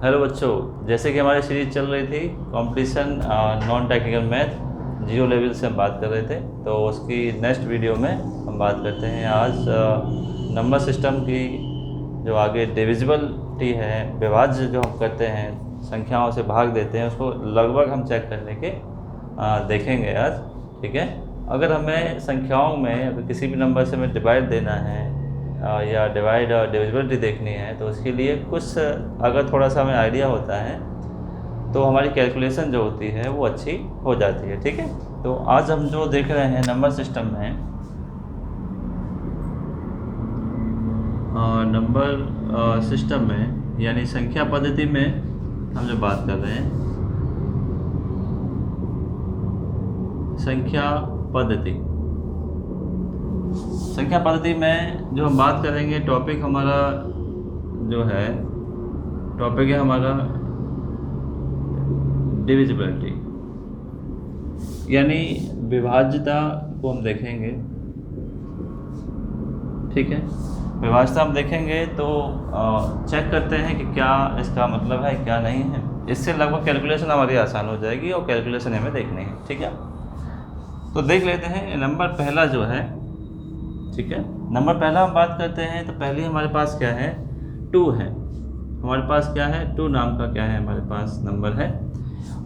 Hello बच्चों, जैसे कि हमारी सीरीज चल रही थी competition non technical math zero level से हम बात कर रहे थे, तो उसकी नेक्स्ट वीडियो में हम बात करते हैं आज नंबर सिस्टम की। जो आगे डिविजिबिलिटी है, विभाज्य जो हम करते हैं, संख्याओं से भाग देते हैं, उसको लगभग हम चेक करने के देखेंगे आज। ठीक है, अगर हमें संख्याओं में अगर किसी भी नंबर से हमें डिवाइड देना है या डिवाइड और डिविजिबिलिटी देखनी है, तो उसके लिए कुछ अगर थोड़ा सा हमें आइडिया होता है तो हमारी कैलकुलेशन जो होती है वो अच्छी हो जाती है। ठीक है, तो आज हम जो देख रहे हैं नंबर सिस्टम में, नंबर सिस्टम में यानी संख्या पद्धति में हम जो बात कर रहे हैं, संख्या पद्धति में जो हम बात करेंगे, टॉपिक हमारा जो है, टॉपिक है हमारा डिविजिबिलिटी यानी विभाज्यता को हम देखेंगे। ठीक है, विभाज्यता हम देखेंगे तो चेक करते हैं कि क्या इसका मतलब है, क्या नहीं है। इससे लगभग कैलकुलेशन हमारी आसान हो जाएगी और कैलकुलेशन हमें देखनी है। ठीक है, तो देख लेते हैं नंबर पहला जो है। ठीक है, नंबर पहला हम बात करते हैं तो पहले हमारे पास क्या है, 2 है। हमारे पास क्या है, 2 नाम का क्या है, हमारे पास नंबर है।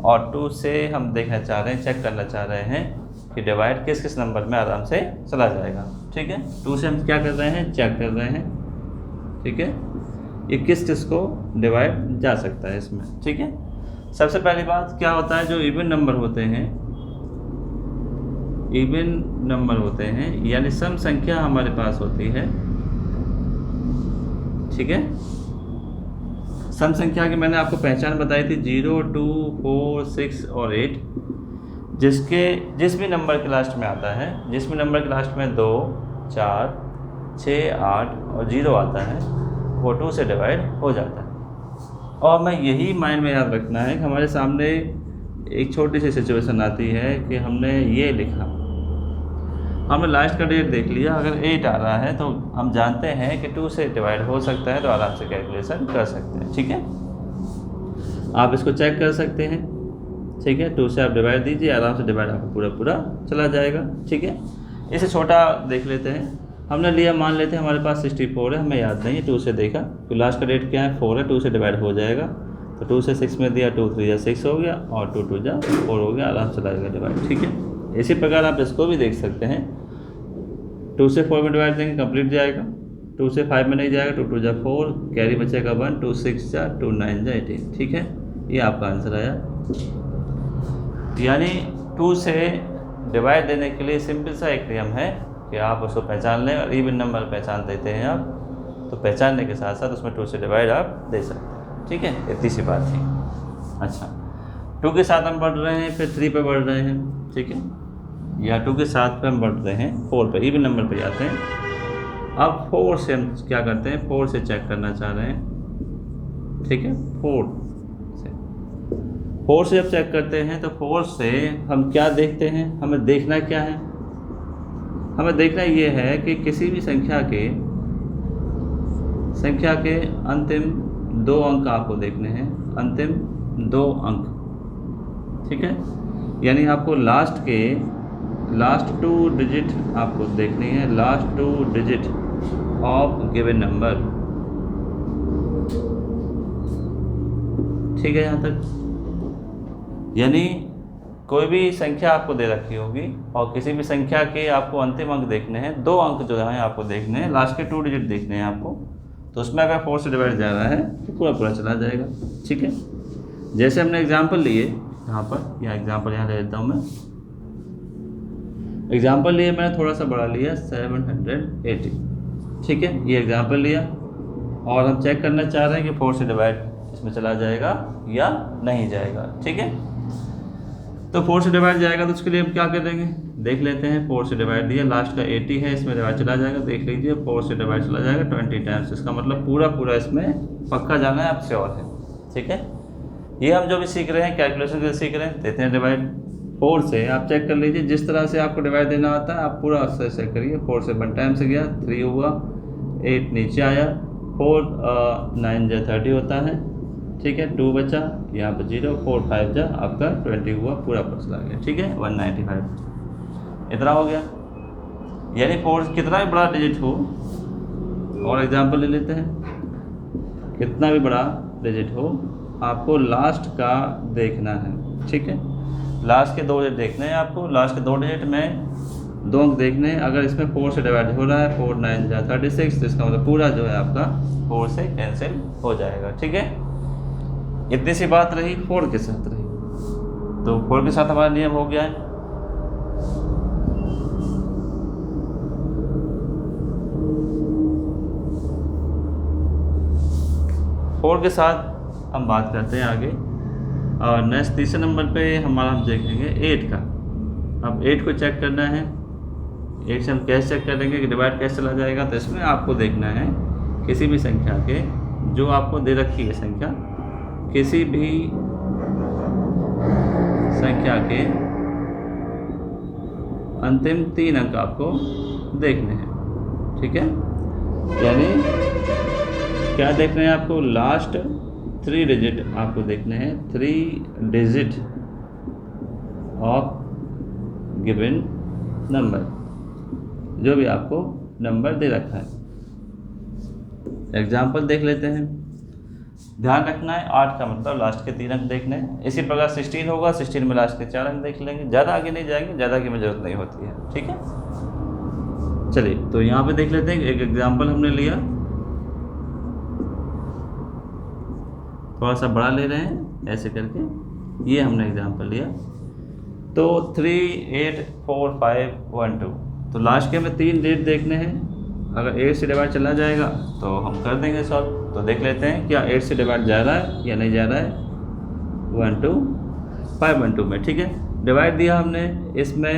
और 2 से हम देखना चाह रहे हैं, चेक करना चाह रहे हैं कि डिवाइड किस किस नंबर में आराम से चला जाएगा। ठीक है, 2 से हम क्या कर रहे हैं, चेक कर रहे हैं। ठीक है, ये किस किस को डिवाइड जा सकता है इसमें। ठीक है, सबसे पहली बात क्या होता है, जो इवन नंबर होते हैं, इवन नंबर होते हैं यानी सम संख्या हमारे पास होती है। ठीक है, सम संख्या की मैंने आपको पहचान बताई थी, 0, 2, 4, 6 और 8। जिस भी नंबर के लास्ट में आता है, जिस भी नंबर के लास्ट में 2, 4, 6, 8 और 0 आता है, वो 2 से डिवाइड हो जाता है। और हमें यही माइंड में याद रखना है कि हमारे सामने एक छोटी सी सिचुएशन आती है कि हमने ये लिखा, हमने लास्ट का डेट देख लिया, अगर 8 आ रहा है तो हम जानते हैं कि 2 से डिवाइड हो सकता है, तो आराम से कैलकुलेशन कर सकते हैं। ठीक है, आप इसको चेक कर सकते हैं। ठीक है, 2 से आप डिवाइड दीजिए, आराम से डिवाइड आपको पूरा पूरा चला जाएगा। ठीक है, इसे छोटा देख लेते हैं। हमने लिया, मान लेते हैं हमारे पास 64 है, हमें याद नहीं है, 2 से देखा तो लास्ट का डेट क्या है, 4 है, 2 से डिवाइड हो जाएगा। तो 2 से 6 में दिया, 2 3 6 हो गया और 2 2 4 हो गया, आराम से चलाएगा डिवाइड। ठीक है, इसी प्रकार आप इसको भी देख सकते हैं। 2 से 4 में डिवाइड देंगे, कंप्लीट जाएगा। 2 से 5 में नहीं जाएगा, 2 2 4, कैरी बचेगा 1, 2 6 2 9 18। ठीक है, ये आपका आंसर आया। यानी 2 से डिवाइड देने के लिए सिंपल सा एक नियम है कि आप उसको पहचान लें, और इवन नंबर पहचान देते हैं आप, तो पहचानने के साथ साथ उसमें 2 से डिवाइड आप दे सकते हैं। ठीक है, इतनी सी बात थी। अच्छा, 2 के साथ हम बढ़ रहे हैं, फिर 3 पे बढ़ रहे हैं। ठीक है, या 2 के साथ पे हम बढ़ रहे हैं, 4 पे, इवन नंबर पे जाते हैं। अब 4 से हम क्या करते हैं, 4 से चेक करना चाह रहे हैं। ठीक है, 4 से जब चेक करते हैं तो 4 से हम क्या देखते हैं, हमें देखना क्या है, हमें देखना ये है कि किसी भी संख्या के अंतिम 2 अंक आपको देखने हैं, अंतिम 2 अंक। ठीक है, यानी आपको लास्ट 2 डिजिट आपको देखनी है, last 2 digit of given number. ठीक है, यहाँ तक। यानी कोई भी संख्या आपको दे रखी होगी और किसी भी संख्या के आपको अंतिम अंक देखने हैं, 2 अंक जो हैं आपको देखने हैं, लास्ट के 2 डिजिट देखने हैं आपको, तो उसमें अगर 4 से डिवाइड जा रहा है तो पूरा पूरा चला जाएगा। ठीक है, जैसे हमने एग्जाम्पल लिए यहाँ पर, या एग्जाम्पल यहाँ ले लेता हूँ मैं। एग्जाम्पल लिए मैंने थोड़ा सा बड़ा लिया, 780। ठीक है, ये एग्जाम्पल लिया और हम चेक करना चाह रहे हैं कि 4 से डिवाइड इसमें चला जाएगा या नहीं जाएगा। ठीक है, तो 4 से डिवाइड जाएगा तो उसके लिए हम क्या करेंगे, देख लेते हैं। 4 से डिवाइड दिया, लास्ट का 80 है, इसमें डिवाइड चला जाएगा, देख लीजिए 4 से डिवाइड चला जाएगा 20 टाइम्स। इसका मतलब पूरा पूरा इसमें पक्का जाना है, आपसे और है। ठीक है, ये हम जो भी सीख रहे हैं, कैलकुलेशन के सीख रहे हैं, देते हैं डिवाइड। 4 से आप चेक कर लीजिए, जिस तरह से आपको डिवाइड देना आता है आप पूरा उससे चेक करिए। 4 से 1 टाइम से गया, 3 हुआ, 8 नीचे आया, 4 9 जो 30 होता है, ठीक है, 2 बचा, यहाँ पर 0, 4 5 जा आपका 20 हुआ, पूरा पर चला गया। ठीक है, 195 इतना हो गया। यानी 4 कितना भी बड़ा डिजिट हो, और एग्जांपल ले लेते हैं, कितना भी बड़ा डिजिट हो आपको लास्ट का देखना है। ठीक है, लास्ट के 2 डिजिट देखने हैं आपको, लास्ट के 2 डिजिट में 2 अंक देखने हैं। अगर इसमें 4 से डिवाइड हो रहा है, 4 9 जा 36, तो इसका मतलब पूरा जो है आपका 4 से कैंसिल हो जाएगा। ठीक है, इतनी सी बात रही 4 के साथ रही। तो 4 के साथ हमारा नियम हो गया है। फोर के साथ हम बात करते हैं आगे, और नेक्स्ट तीसरे नंबर पे हमारा हम देखेंगे 8 का। अब 8 को चेक करना है, 8 से हम कैसे चेक करेंगे कि डिवाइड कैसे चला जाएगा। तो इसमें आपको देखना है किसी भी संख्या के, जो आपको दे रखी है संख्या, किसी भी संख्या के अंतिम 3 अंक आपको देखने हैं। ठीक है, यानी क्या देखना है आपको, लास्ट 3 डिजिट आपको देखने हैं, 3 डिजिट ऑफ गिवन नंबर, जो भी आपको नंबर दे रखा है। एग्जाम्पल देख लेते हैं। ध्यान रखना है 8 का मतलब लास्ट के 3 अंक देखने हैं। इसी प्रकार 16 होगा, 16 में लास्ट के 4 अंक देख लेंगे। ज़्यादा आगे नहीं जाएंगे, ज़्यादा की जरूरत नहीं होती है। ठीक है, चलिए तो यहाँ पे देख लेते हैं। एक एग्जाम्पल हमने लिया, थोड़ा सा बड़ा ले रहे हैं ऐसे करके, ये हमने एग्जाम्पल लिया। तो 3 8 4 5 1 2, तो लास्ट के हमें 3 डिजिट देखने हैं। अगर 8 से डिवाइड चला जाएगा तो हम कर देंगे सॉल्व। तो देख लेते हैं क्या 8 से डिवाइड जा रहा है या नहीं जा रहा है। 1 2 5 1 2 में, ठीक है, डिवाइड दिया हमने इसमें,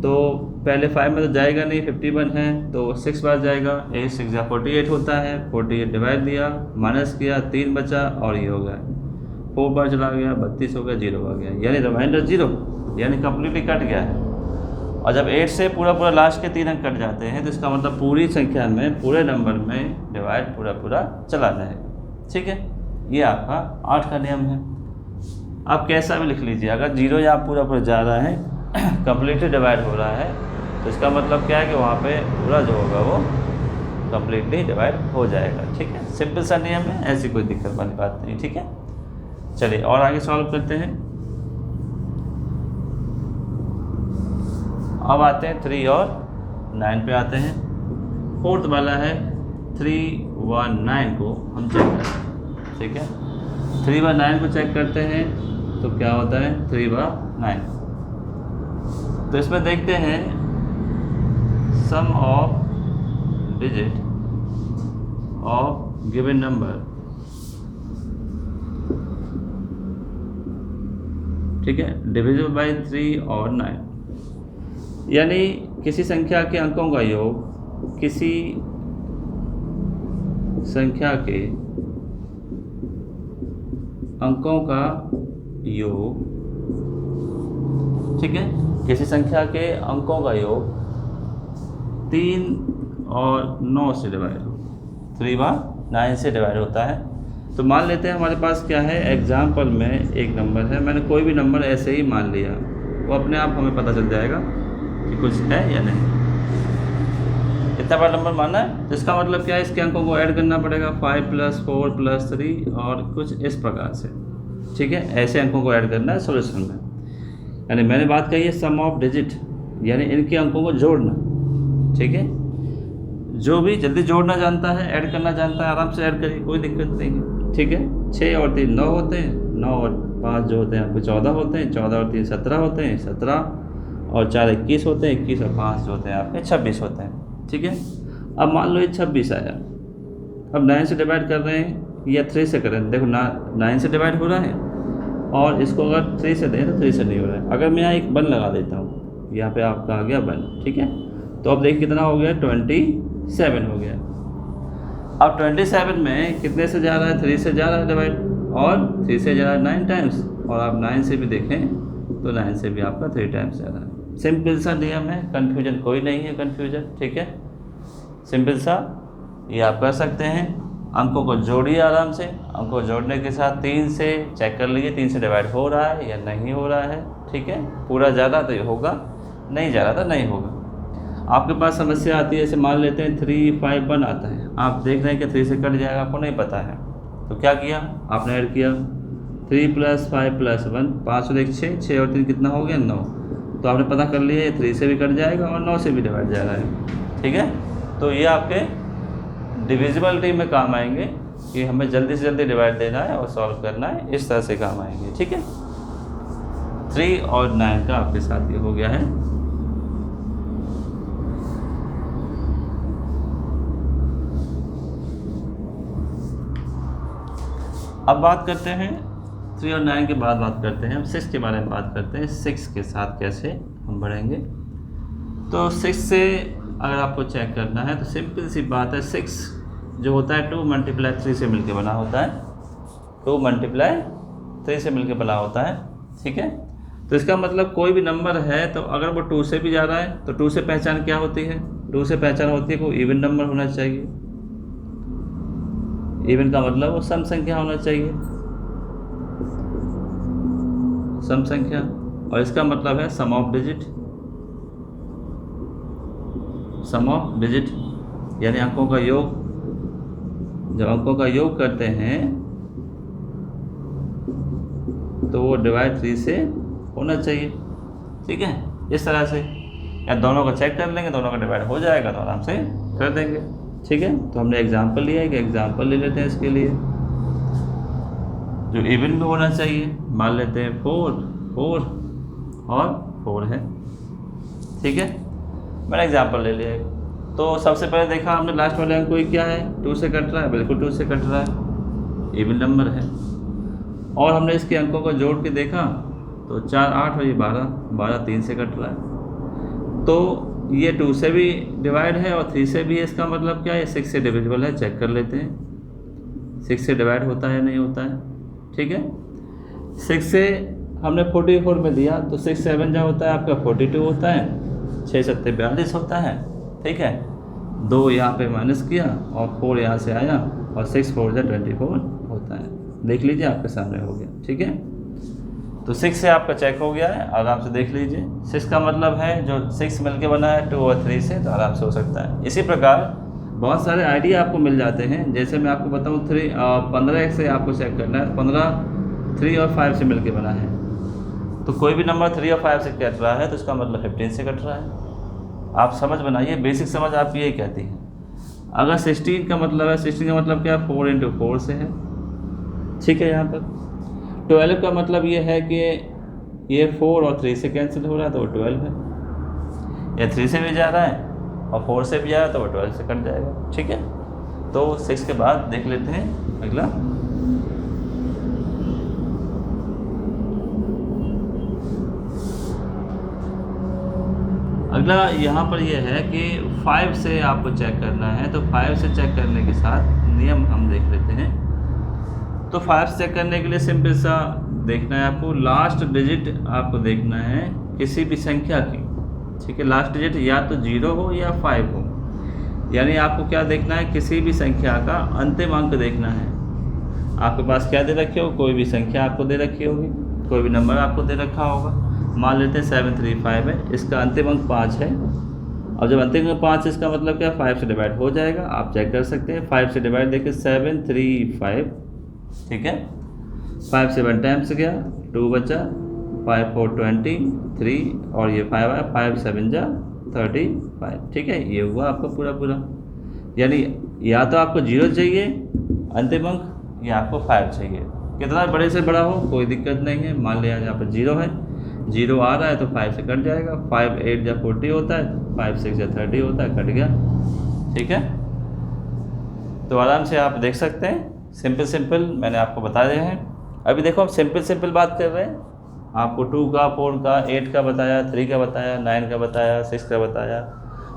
तो पहले 5 में तो जाएगा नहीं, 51 है तो 6 बार जाएगा। 8 6 जा 48 होता है, 48 डिवाइड दिया, माइनस किया, 3 बचा और ये हो गया, 4 बार चला गया, 32 हो गया, 0 आ गया, यानी रिमाइंडर 0, यानी कम्प्लीटली कट गया है। और जब 8 से पूरा लास्ट के 3 अंक कट जाते हैं तो इसका मतलब पूरी संख्या में, पूरे नंबर में डिवाइड पूरा चला जाएगा। ठीक है, ये आपका 8 का नियम है। आप कैसा भी लिख लीजिए, अगर 0 या पूरा जा रहा है, कम्प्लीटली डिवाइड हो रहा है, तो इसका मतलब क्या है कि वहाँ पे पूरा जो होगा वो कम्प्लीटली डिवाइड हो जाएगा। ठीक है, सिंपल सा नियम है, ऐसी कोई दिक्कत वाली बात नहीं। ठीक है, चलिए और आगे सॉल्व करते हैं। अब आते हैं 3 और 9 पे आते हैं। फोर्थ वाला है 3 1 9 को हम चेक करते हैं। ठीक है, 3 बार 9 को चेक करते हैं तो क्या होता है 3 बार 9। तो इसमें देखते हैं sum of digit of given number. ठीक है, डिविजिबल बाय 3 और 9, यानी किसी संख्या के अंकों का योग किसी संख्या के अंकों का योग, ठीक है, किसी संख्या के अंकों का योग 3 और 9 से डिवाइड हो, 3 बार 9 से डिवाइड होता है। तो मान लेते हैं हमारे पास क्या है, एग्जाम्पल में एक नंबर है, मैंने कोई भी नंबर ऐसे ही मान लिया, वो अपने आप हमें पता चल जाएगा कि कुछ है या नहीं। इतना बड़ा नंबर माना है तो इसका मतलब क्या है, इसके अंकों को ऐड करना पड़ेगा, 5 + 4 + 3 और कुछ इस प्रकार से। ठीक है, ऐसे अंकों को ऐड करना है सॉल्यूशन में। यानी मैंने बात कही है सम ऑफ डिजिट, यानी इनके अंकों को जोड़ना। ठीक है, जो भी जल्दी जोड़ना जानता है, ऐड करना जानता है, आराम से ऐड करिए, कोई दिक्कत नहीं है। ठीक है, 6 और 3 9 होते हैं, 9 और 5 जो होते हैं आपको 14 होते हैं, 14 और 3 17 होते हैं, 17 और 4 21 होते हैं, 21 और 5 जो होते हैं आपके 26 होते हैं। ठीक है, अब मान लो ये 26 आया, अब 9 से डिवाइड कर रहे हैं या 3 से करें, देखो 9 से डिवाइड हो रहा है और इसको अगर 3 से दें तो 3 से नहीं हो रहा है। अगर मैं यहाँ एक 1 लगा देता हूँ, यहाँ पे आपका आ गया 1। ठीक है, तो अब देखिए कितना हो गया, 27 हो गया। अब 27 में कितने से जा रहा है, 3 से जा रहा है डिवाइड, और 3 से जा रहा है 9 टाइम्स, और आप 9 से भी देखें तो 9 से भी आपका 3 टाइम्स जा रहा है। सिंपल सा नियम है, कन्फ्यूजन कोई नहीं है, कन्फ्यूजन। ठीक है, सिंपल सा ये आप कर सकते हैं। अंकों को जोड़िए आराम से। अंकों को जोड़ने के साथ 3 से चेक कर लीजिए 3 से डिवाइड हो रहा है या नहीं हो रहा है। ठीक है, पूरा जा रहा तो होगा, नहीं जा रहा तो नहीं होगा। आपके पास समस्या आती है, जैसे मान लेते हैं 3 5 1 आता है, आप देख रहे हैं कि 3 से कट जाएगा, आपको नहीं पता है, तो क्या किया आपने, ऐड किया 3 + 5 + 1, 5 और 1 6, 6 और 3 कितना हो गया 9। तो आपने पता कर लिया ये 3 से भी कट जाएगा और 9 से भी डिवाइड जा रहा है। ठीक है, तो ये आपके डिविजिबिलिटी में काम आएंगे कि हमें जल्दी से जल्दी डिवाइड देना है और सॉल्व करना है, इस तरह से काम आएंगे। ठीक है, 3 और 9 का आपके साथ ये हो गया है। अब बात करते हैं 3 और 9 के बाद बात करते हैं हम 6 के बारे में बात करते हैं। 6 के साथ कैसे हम बढ़ेंगे। तो 6 से अगर आपको चेक करना है तो सिंपल सी बात है, 6 जो होता है 2 × 3 से मिलके बना होता है, 2 × 3 से मिलके बना होता है। ठीक है, तो इसका मतलब कोई भी नंबर है तो अगर वो 2 से भी जा रहा है तो 2 से पहचान क्या होती है, 2 से पहचान होती है कोई इवन नंबर होना चाहिए। इवन का मतलब वो सम संख्या होना चाहिए, सम संख्या, और इसका मतलब है sum of digit. Sum of digit यानी अंकों का योग। जब अंकों का योग करते हैं तो वो डिवाइड 3 से होना चाहिए। ठीक है, इस तरह से, या दोनों का चेक कर लेंगे, दोनों का डिवाइड हो जाएगा तो आराम से कर देंगे। ठीक है, तो हमने एग्जांपल लिया है कि एग्जांपल ले लेते हैं इसके लिए, जो इवन में होना चाहिए। मान लेते हैं 4 4 और 4 है। ठीक है, मैंने एग्जांपल ले लिया है। तो सबसे पहले देखा हमने लास्ट वाले अंक कोई क्या है, 2 से कट रहा है, बिल्कुल 2 से कट रहा है, इवन नंबर है। और हमने इसके अंकों को जोड़ के देखा तो 4 8 और ये 12 12 3 से कट रहा है। तो ये 2 से भी डिवाइड है और 3 से भी है, इसका मतलब क्या है, 6 से डिविजिबल है। चेक कर लेते हैं 6 से डिवाइड होता है नहीं होता है। ठीक है, 6 से हमने 44 में दिया तो 6 7 जो होता है आपका 42 होता है, 6 7 42 होता है। ठीक है, 2 यहाँ पे माइनस किया और 4 यहाँ से आया और 6 4 24 होता है। देख लीजिए आपके सामने हो गया। ठीक है, तो 6 से आपका चेक हो गया है, आराम से देख लीजिए। 6 का मतलब है जो 6 मिलके बना है 2 और 3 से, तो आराम से हो सकता है। इसी प्रकार बहुत सारे आइडिया आपको मिल जाते हैं। जैसे मैं आपको बताऊँ 15 से आपको चेक करना है, 15 3 और 5 से मिलके बना है, तो कोई भी नंबर 3 और 5 से कट रहा है तो इसका मतलब 15 से कट रहा है। आप समझ बनाइए, बेसिक समझ आप यही कहती हैं। अगर 16 का मतलब है, 16 का मतलब क्या है, 4 × 4 से है। ठीक है, यहाँ पर 12 का मतलब ये है कि ये 4 और 3 से कैंसिल हो रहा है तो वो 12 है, या 3 से भी जा रहा है और 4 से भी जा रहा है तो वो 12 से कट जाएगा। ठीक है, तो 6 के बाद देख लेते हैं अगला। अगला यहाँ पर यह है कि 5 से आपको चेक करना है, तो 5 से चेक करने के साथ नियम हम देख लेते हैं। तो 5 से चेक करने के लिए सिंपल सा देखना है आपको, लास्ट डिजिट आपको देखना है किसी भी संख्या की। ठीक है, लास्ट डिजिट या तो 0 हो या 5 हो, यानी आपको क्या देखना है, किसी भी संख्या का अंतिम अंक देखना है। आपके पास क्या दे रखे हो, कोई भी संख्या आपको दे रखी होगी, कोई भी नंबर आपको दे रखा होगा। मान लेते हैं 735 है, इसका अंतिम अंक 5 है। अब जब अंतिम अंक 5 है इसका मतलब क्या, 5 से डिवाइड हो जाएगा। आप चेक कर सकते हैं 5 से डिवाइड देखिए 735। ठीक है, 5 से 1 टाइम्स गया, 2 बचा, 5 4 23 और ये 5 आया, 5 7 जा 35। ठीक है, ये हुआ आपका पूरा पूरा। यानी या तो आपको 0 चाहिए अंतिम अंक या आपको 5 चाहिए। कितना बड़े से बड़ा हो कोई दिक्कत नहीं है। मान लिया यहाँ पर 0 है, 0 आ रहा है तो 5 से कट जाएगा। 5 8 जा 40 होता है, 5 6 जा 30 होता है, कट गया। ठीक है, तो आराम से आप देख सकते हैं, सिंपल मैंने आपको बता दिए हैं। अभी देखो हम सिंपल बात कर रहे हैं। आपको 2 का 4 का 8 का बताया, 3 का बताया, 9 का बताया, 6 का बताया,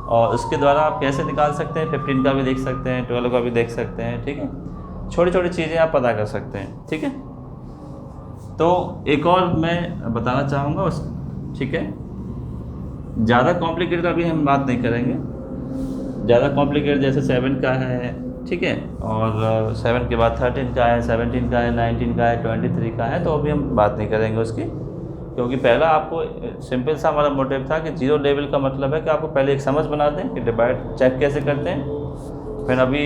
और उसके द्वारा आप कैसे निकाल सकते हैं, 15 का भी देख सकते हैं, 12 का भी देख सकते हैं। ठीक है, छोटी छोटी चीज़ें आप पता कर सकते हैं। ठीक है, तो एक और मैं बताना चाहूँगा उस, ठीक है, ज़्यादा कॉम्प्लिकेटेड अभी हम बात नहीं करेंगे। ज़्यादा कॉम्प्लिकेटेड जैसे 7 का है, ठीक है। और 7 के बाद 13 का है, 17 का है, 19 का है, 23 का है, तो अभी हम बात नहीं करेंगे उसकी, क्योंकि पहला आपको सिंपल सा हमारा मोटिव था कि 0 लेवल का मतलब है कि आपको पहले एक समझ बना दें कि डिवाइड चेक कैसे करते हैं। फिर अभी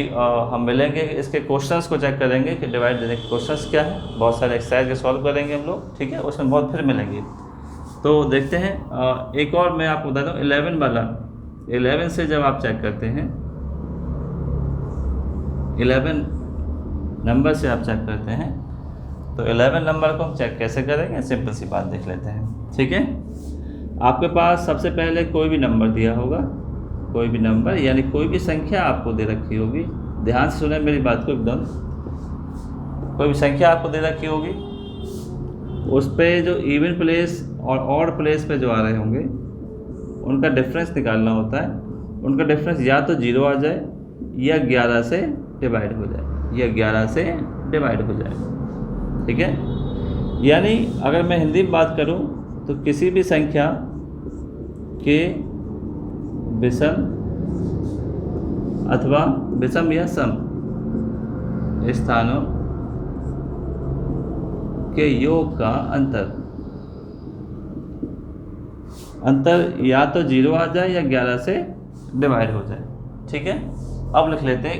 हम मिलेंगे, इसके क्वेश्चंस को चेक करेंगे कि डिवाइड देने के क्वेश्चंस क्या है, बहुत सारे एक्सरसाइज के सॉल्व करेंगे हम लोग, ठीक है, उसमें बहुत फिर मिलेंगे। तो देखते हैं एक और मैं आपको बताता हूँ 11 वाला। 11 से जब आप चेक करते हैं, 11 नंबर से आप चेक करते हैं, तो 11 नंबर को हम चेक कैसे करेंगे, सिंपल सी बात देख लेते हैं, ठीक है। आपके पास सबसे पहले कोई भी नंबर दिया होगा, कोई भी नंबर यानी कोई भी संख्या आपको दे रखी होगी, ध्यान से सुने मेरी बात को एकदम। कोई भी संख्या आपको दे रखी होगी, उस पर जो इवन प्लेस और ऑड प्लेस पे जो आ रहे होंगे उनका डिफरेंस निकालना होता है। उनका डिफरेंस या तो 0 आ जाए या 11 से डिवाइड हो जाए, या 11 से डिवाइड हो जाए, ठीक है। यानी अगर मैं हिंदी में बात करूं तो किसी भी संख्या के विषम अथवा विषम या सम स्थानों के योग का अंतर या तो 0 आ जाए या 11 से डिवाइड हो जाए, ठीक है। अब लिख लेते हैं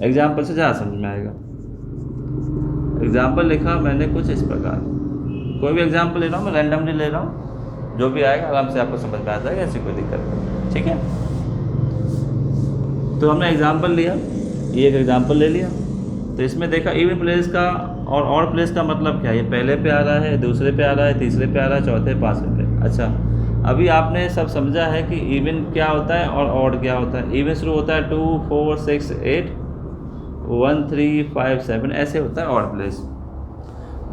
एग्जाम्पल से ज़्यादा समझ में आएगा। एग्जाम्पल लिखा मैंने कुछ इस प्रकार, कोई भी एग्जाम्पल ले रहा हूँ मैं, रैंडमली ले रहा हूँ, जो भी आएगा आराम से आपको समझ में आ जाएगा, ऐसी कोई दिक्कत नहीं, ठीक है। तो हमने एग्जाम्पल लिया, ये एक एग्जाम्पल ले लिया, तो इसमें देखा इवन प्लेस का और ऑड प्लेस का मतलब क्या है, ये पहले पे आ रहा है, दूसरे पे आ रहा है, तीसरे पे आ रहा है, चौथे, पाँचवें पे। अच्छा, अभी आपने सब समझा है कि इवन क्या होता है और ऑड क्या होता है। इवन शुरू होता है 2, 4, 6, 8, 1, 3, 5, 7 ऐसे होता है ऑड प्लेस।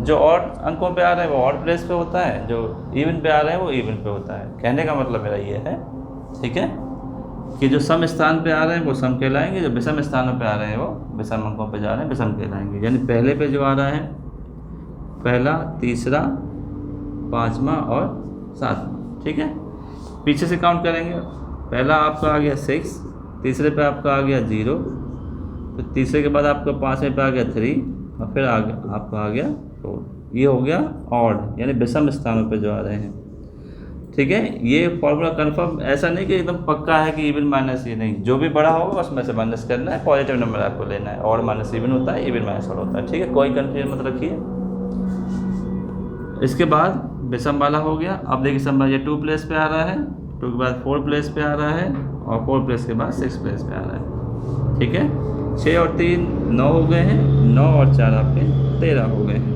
जो ऑड अंकों पे आ रहे हैं वो ऑड प्लेस पे होता है, जो इवन पे आ रहे हैं वो इवन पे होता है। कहने का मतलब मेरा ये है, ठीक है, कि जो सम स्थान पे आ रहे हैं वो सम कहलाएंगे, जो विषम स्थानों पे आ रहे हैं वो विषम अंकों पे जा रहे हैं विषम कहलाएंगे। यानी पहले पे जो आ रहा है, पहला, तीसरा, पाँचवा और सातवां, ठीक है। पीछे से काउंट करेंगे, पहला आपका आ गया 6, तीसरे पे आपका आ गया 0, फिर तीसरे के बाद आपका पाँचवें पे आ गया 3, और फिर आपका आ गया 4। ये हो गया ऑड, यानी विषम स्थानों पे जो आ रहे हैं, ठीक है। ये फॉर्मूला कंफर्म ऐसा नहीं कि एकदम पक्का है कि इवन माइनस ये नहीं, जो भी बड़ा होगा उसमें से माइनस करना है, पॉजिटिव नंबर आपको लेना है। ऑड माइनस इवन होता है, इवन माइनस ऑड होता है, ठीक है, कोई कंफ्यूजन मत रखिए। इसके बाद विषम वाला हो गया। अब देखिए समझ, ये 2 प्लेस पे आ रहा है, 2 के बाद 4 प्लेस पे आ रहा है, और 4 प्लेस के बाद 6 प्लेस पे आ रहा है, ठीक है। 6 और 3 9 हो गए हैं, 9 और 4 आपके 13 हो गए हैं,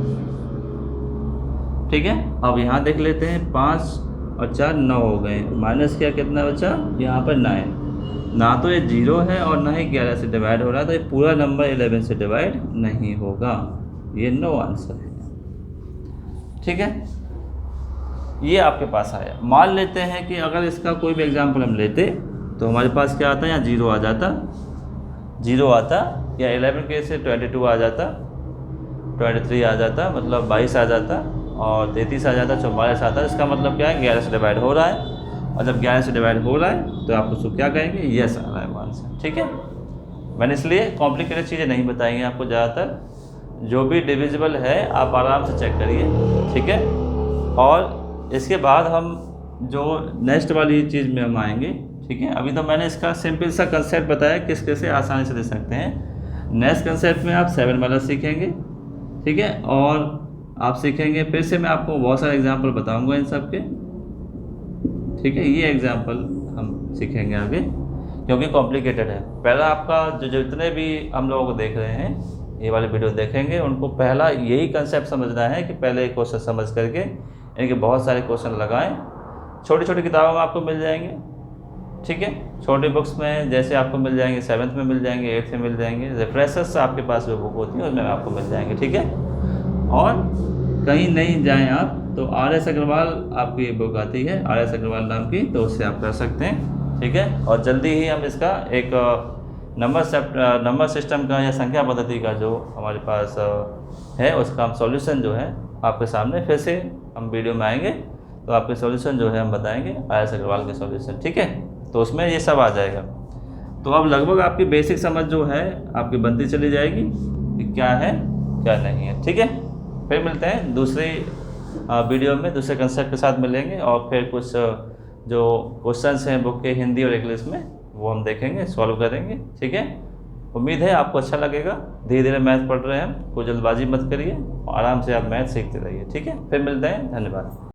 ठीक है। अब यहाँ देख लेते हैं, 5 और 4 9 हो गए, माइनस क्या कितना बचा यहाँ पर 9। ना तो ये 0 है और ना ही 11 से डिवाइड हो रहा है, तो ये पूरा नंबर 11 से डिवाइड नहीं होगा, ये नो आंसर है, ठीक है। ये आपके पास आया। मान लेते हैं कि अगर इसका कोई भी एग्जाम्पल हम लेते तो हमारे पास क्या आता है, यहाँ 0 आ जाता, 0 आता, या 11 के से 22 आ जाता, 23 आ जाता, मतलब 22 आ जाता, और 33 आ जाता, 44 आता। इसका मतलब क्या है, 11 से डिवाइड हो रहा है, और जब 11 से डिवाइड हो रहा है तो आप उसको क्या कहेंगे, यस आ रहा है आंसर, ठीक है। मैंने इसलिए कॉम्प्लिकेटेड चीज़ें नहीं बताई हैं आपको, ज़्यादातर जो भी डिविजिबल है आप आराम से चेक करिए, ठीक है। और इसके बाद हम जो नेक्स्ट वाली चीज़ में हम आएंगे, ठीक है। अभी तो मैंने इसका सिंपल सा कंसेप्ट बताया किस कैसे आसानी से दे सकते हैं। नेक्स्ट कंसेप्ट में आप 7 वाला सीखेंगे, ठीक है, और आप सीखेंगे, फिर से मैं आपको बहुत सारे एग्जाम्पल बताऊंगा इन सब के, ठीक है। ये एग्जाम्पल हम सीखेंगे आगे क्योंकि कॉम्प्लिकेटेड है। पहला आपका जो जितने भी हम लोगों को देख रहे हैं, ये वाले वीडियो देखेंगे, उनको पहला यही कंसेप्ट समझना है कि पहले एक क्वेश्चन समझ करके इनके बहुत सारे क्वेश्चन लगाएं। छोटी छोटी किताबों में आपको मिल जाएंगे, ठीक है, छोटी बुक्स में जैसे आपको मिल जाएंगे, 7th में मिल जाएंगे, 8th में मिल जाएंगे, रिफ्रेशर्स आपके पास जो बुक होती है उसमें आपको मिल जाएंगे, ठीक है। और कहीं नहीं जाएं आप तो RS अग्रवाल आपकी ये बुक आती है, RS अग्रवाल नाम की, तो उससे आप कर सकते हैं, ठीक है। और जल्दी ही हम इसका एक नंबर सिस्टम का या संख्या पद्धति का जो हमारे पास है उसका हम सॉल्यूशन जो है आपके सामने फिर से हम वीडियो में आएंगे, तो आपके सॉल्यूशन जो है हम बताएंगे RS अग्रवाल के सॉल्यूशन, ठीक है। तो उसमें ये सब आ जाएगा। तो अब लगभग आपकी बेसिक समझ जो है आपकी बनती चली जाएगी कि क्या है क्या नहीं है। ठीक है, फिर मिलते हैं दूसरी वीडियो में दूसरे कंसेप्ट के साथ मिलेंगे, और फिर कुछ जो क्वेश्चंस हैं बुक के हिंदी और इंग्लिश में वो हम देखेंगे, सॉल्व करेंगे। ठीक है, उम्मीद है आपको अच्छा लगेगा। धीरे धीरे मैथ पढ़ रहे हैं हम, कोई जल्दबाजी मत करिए, आराम से आप मैथ सीखते रहिए। ठीक है, फिर मिलते हैं, धन्यवाद।